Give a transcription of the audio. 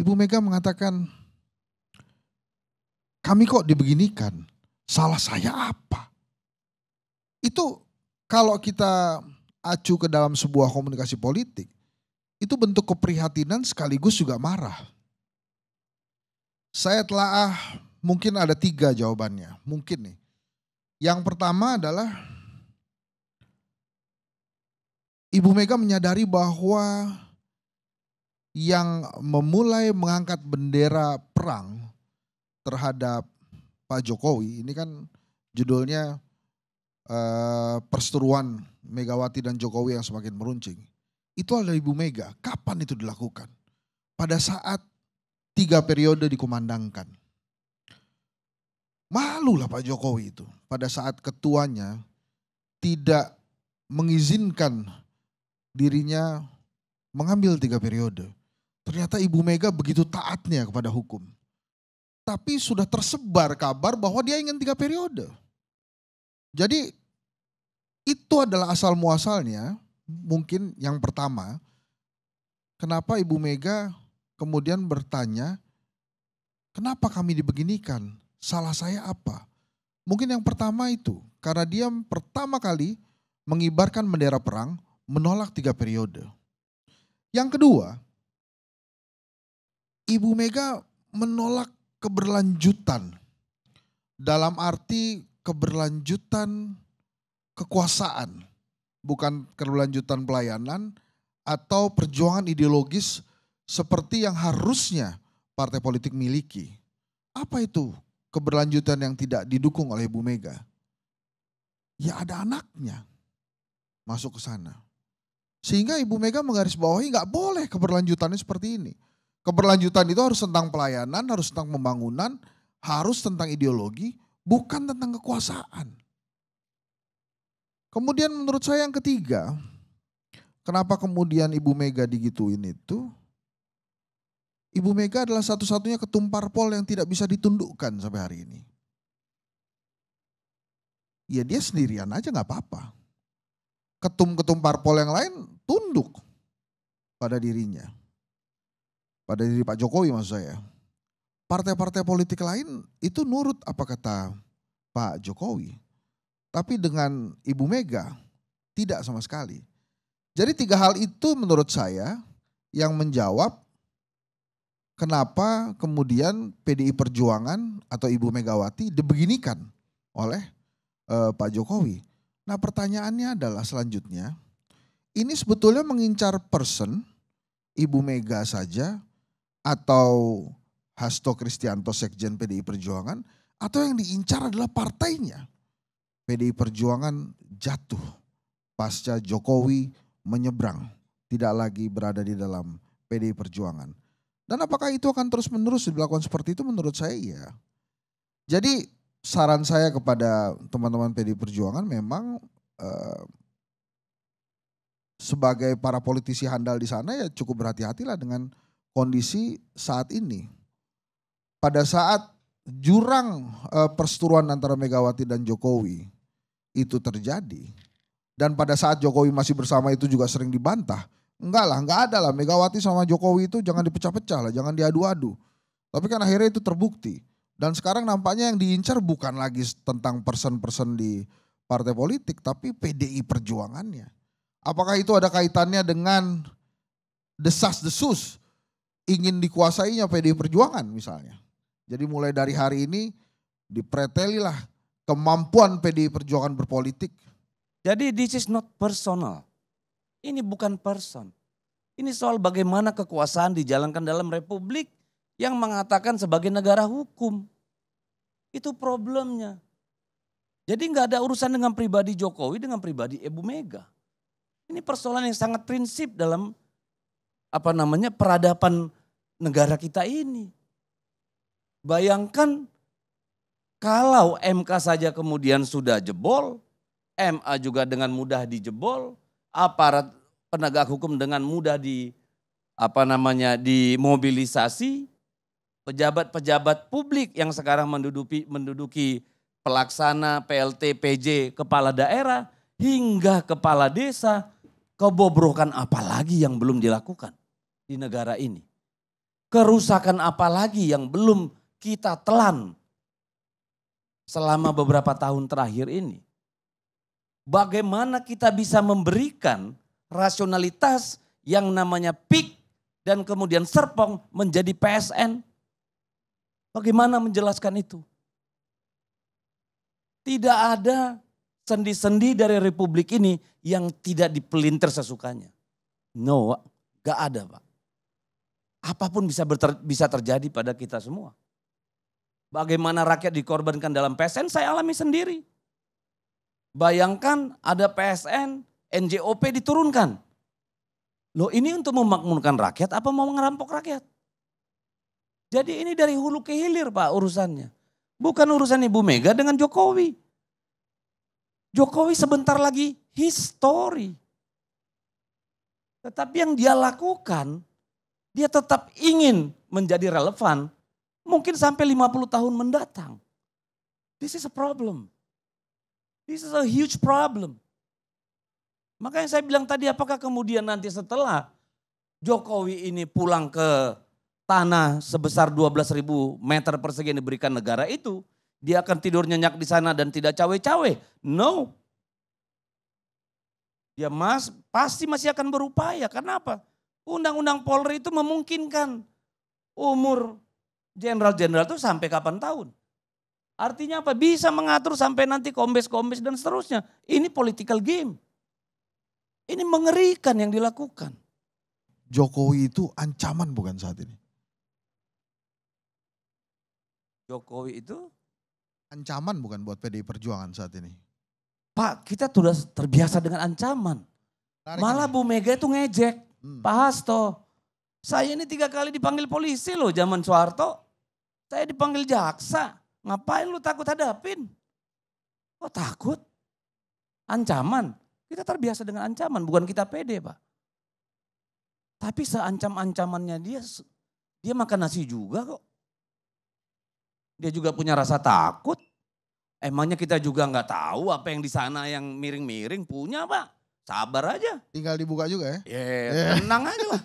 Ibu Mega mengatakan, kami kok dibeginikan, salah saya apa? Itu kalau kita acu ke dalam sebuah komunikasi politik, itu bentuk keprihatinan sekaligus juga marah. Saya telah mungkin ada 3 jawabannya, mungkin nih. Yang pertama adalah Ibu Mega menyadari bahwa yang memulai mengangkat bendera perang terhadap Pak Jokowi, ini kan judulnya perseteruan Megawati dan Jokowi yang semakin meruncing. Itu adalah Ibu Mega. Kapan itu dilakukan? Pada saat 3 periode dikumandangkan. Malulah Pak Jokowi itu pada saat ketuanya tidak mengizinkan dirinya mengambil 3 periode. Ternyata Ibu Mega begitu taatnya kepada hukum. Tapi sudah tersebar kabar bahwa dia ingin 3 periode. Jadi itu adalah asal muasalnya, mungkin yang pertama. Kenapa Ibu Mega kemudian bertanya, kenapa kami dibeginikan? Salah saya apa? Mungkin yang pertama itu, karena dia pertama kali mengibarkan bendera perang, menolak 3 periode. Yang kedua, Ibu Mega menolak keberlanjutan. Dalam arti keberlanjutan kekuasaan. Bukan keberlanjutan pelayanan atau perjuangan ideologis seperti yang harusnya partai politik miliki. Apa itu keberlanjutan yang tidak didukung oleh Ibu Mega? Ya ada anaknya masuk ke sana. Sehingga Ibu Mega menggarisbawahi nggak boleh keberlanjutannya seperti ini. Keberlanjutan itu harus tentang pelayanan, harus tentang pembangunan, harus tentang ideologi, bukan tentang kekuasaan. Kemudian menurut saya yang ketiga, kenapa kemudian Ibu Mega digituin itu? Ibu Mega adalah satu-satunya ketum parpol yang tidak bisa ditundukkan sampai hari ini. Ya dia sendirian aja nggak apa-apa. Ketum-ketum parpol yang lain tunduk pada dirinya. Pada diri Pak Jokowi maksud saya. Partai-partai politik lain itu nurut apa kata Pak Jokowi. Tapi dengan Ibu Mega tidak sama sekali. Jadi 3 hal itu menurut saya yang menjawab kenapa kemudian PDI Perjuangan atau Ibu Megawati dibeginikan oleh Pak Jokowi. Nah pertanyaannya adalah selanjutnya, ini sebetulnya mengincar person Ibu Mega saja atau Hasto Kristianto Sekjen PDI Perjuangan atau yang diincar adalah partainya. PDI Perjuangan jatuh pasca Jokowi menyeberang, tidak lagi berada di dalam PDI Perjuangan. Dan apakah itu akan terus-menerus dilakukan seperti itu? Menurut saya iya. Jadi saran saya kepada teman-teman PDI Perjuangan memang sebagai para politisi handal di sana ya cukup berhati-hatilah dengan kondisi saat ini. Pada saat jurang perseteruan antara Megawati dan Jokowi itu terjadi dan pada saat Jokowi masih bersama itu juga sering dibantah. Enggak ada lah Megawati sama Jokowi itu jangan dipecah-pecah lah, jangan diadu-adu. Tapi kan akhirnya itu terbukti. Dan sekarang nampaknya yang diincar bukan lagi tentang person-person di partai politik, tapi PDI Perjuangannya. Apakah itu ada kaitannya dengan desas-desus ingin dikuasainya PDI Perjuangan misalnya. Jadi mulai dari hari ini dipretelilah kemampuan PDI Perjuangan berpolitik. Jadi this is not personal. Ini bukan person. Ini soal bagaimana kekuasaan dijalankan dalam republik yang mengatakan sebagai negara hukum. Itu problemnya. Jadi nggak ada urusan dengan pribadi Jokowi dengan pribadi Ibu Mega. Ini persoalan yang sangat prinsip dalam peradaban negara kita ini. Bayangkan kalau MK saja kemudian sudah jebol, MA juga dengan mudah dijebol, aparat penegak hukum dengan mudah dimobilisasi, pejabat-pejabat publik yang sekarang menduduki pelaksana, PLT, PJ, kepala daerah, hingga kepala desa, kebobrokan apa lagi yang belum dilakukan di negara ini. Kerusakan apa lagi yang belum kita telan selama beberapa tahun terakhir ini? Bagaimana kita bisa memberikan rasionalitas yang namanya PIK dan kemudian Serpong menjadi PSN? Bagaimana menjelaskan itu? Tidak ada sendi-sendi dari republik ini yang tidak dipelintir sesukanya. No, gak ada Pak. Apapun bisa terjadi pada kita semua. Bagaimana rakyat dikorbankan dalam PSN saya alami sendiri. Bayangkan ada PSN, NJOP diturunkan. Loh ini untuk memakmurkan rakyat apa mau ngerampok rakyat? Jadi ini dari hulu ke hilir Pak urusannya. Bukan urusan Ibu Mega dengan Jokowi. Jokowi sebentar lagi history. Tetapi yang dia lakukan, dia tetap ingin menjadi relevan. Mungkin sampai 50 tahun mendatang. This is a problem. This is a huge problem. Makanya saya bilang tadi apakah kemudian nanti setelah Jokowi ini pulang ke tanah sebesar 12.000 meter persegi yang diberikan negara itu, dia akan tidur nyenyak di sana dan tidak cawe-cawe. No. Dia pasti masih akan berupaya. Kenapa? Undang-undang Polri itu memungkinkan umur jenderal-jenderal itu sampai kapan tahun. Artinya apa? Bisa mengatur sampai nanti kombes-kombes dan seterusnya. Ini political game. Ini mengerikan yang dilakukan. Jokowi itu ancaman bukan saat ini? Jokowi itu? Ancaman bukan buat PDI Perjuangan saat ini? Pak, kita sudah terbiasa dengan ancaman. Malah Bu Mega itu ngejek. Pak Hasto, saya ini 3 kali dipanggil polisi loh zaman Soeharto. Saya dipanggil jaksa. Ngapain lu takut hadapin? Oh takut? Ancaman. Kita terbiasa dengan ancaman, bukan kita pede Pak. Tapi seancam-ancamannya dia makan nasi juga kok. Dia juga punya rasa takut. Emangnya kita juga nggak tahu apa yang di sana yang miring-miring punya Pak. Sabar aja. Tinggal dibuka juga ya? Tenang aja lah.